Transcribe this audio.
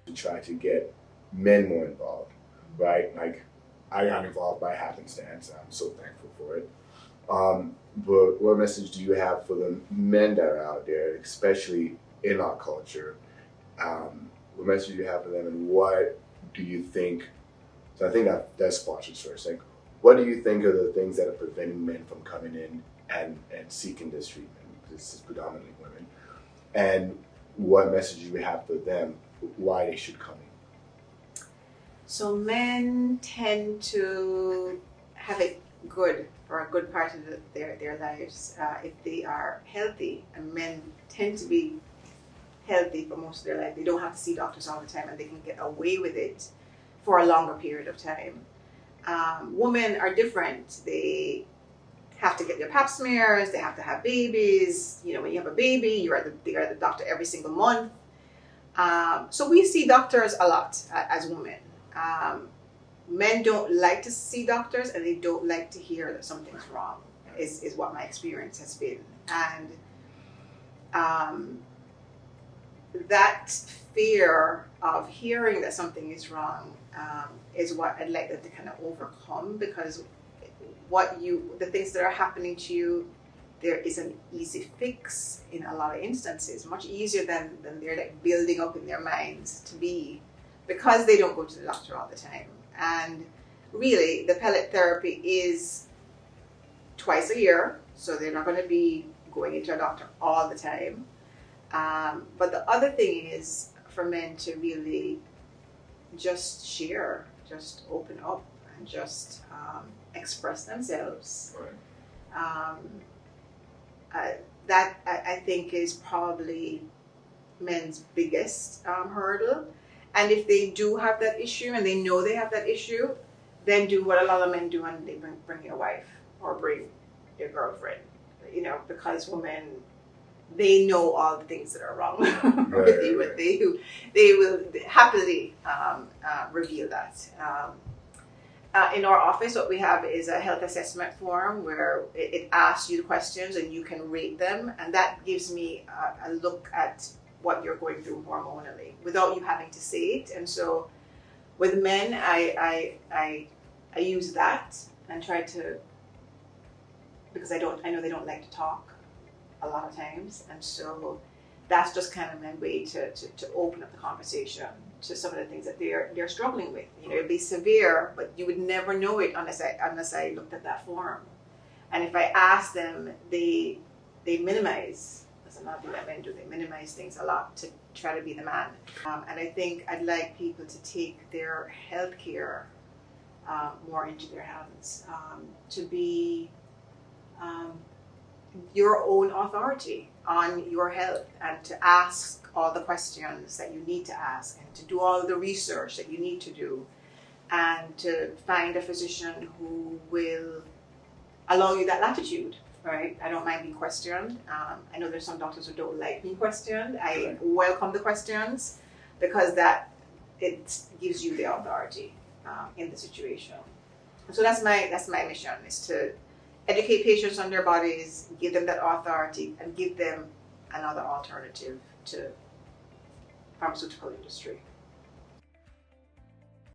to try to get men more involved, right? Like, I got involved by happenstance. I'm so thankful for it. But what message do you have for the men that are out there, especially in our culture? What message do you have for them, and what do you think? So I think that's sponsors first. Like, what do you think are the things that are preventing men from coming in and seeking this treatment? This is predominantly women. And what message do you have for them, why they should come in? So men tend to have it good for a good part of their lives if they are healthy, and men tend to be healthy for most of their life. They don't have to see doctors all the time, and they can get away with it for a longer period of time. Women are different. They have to get their pap smears, they have to have babies. You know, when you have a baby, you're at the doctor every single month. So we see doctors a lot as women. Men don't like to see doctors, and they don't like to hear that something's wrong, is what my experience has been. And that fear of hearing that something is wrong is what I'd like them to kind of overcome, because the things that are happening to you, there is an easy fix in a lot of instances, much easier than they're like building up in their minds to be, because they don't go to the doctor all the time. And really, the pellet therapy is twice a year, so they're not going to be going into a doctor all the time. But the other thing is for men to really just share, just open up, and just express themselves. Right. That I think is probably men's biggest hurdle. And if they do have that issue, and they know they have that issue, then do what a lot of men do, and they bring your wife or bring your girlfriend. You know, because women, they know all the things that are wrong with you, and they will happily reveal that. In our office, what we have is a health assessment form where it asks you the questions and you can rate them, and that gives me a look at what you're going through hormonally without you having to say it. And so with men, I use that and try to, because I know they don't like to talk a lot of times, and so that's just kind of my way to open up the conversation to some of the things that they're struggling with. You know, it'd be severe, but you would never know it unless I looked at that form. And if I ask them, they minimize. That's another thing that men do. They minimize things a lot to try to be the man. And I think I'd like people to take their health care more into their hands, to be your own authority on your health, and to ask all the questions that you need to ask, and to do all the research that you need to do, and to find a physician who will allow you that latitude, right? I don't mind being questioned. I know there's some doctors who don't like being questioned. I welcome the questions, because it gives you the authority in the situation. So that's my mission, is to educate patients on their bodies, give them that authority, and give them another alternative to pharmaceutical industry.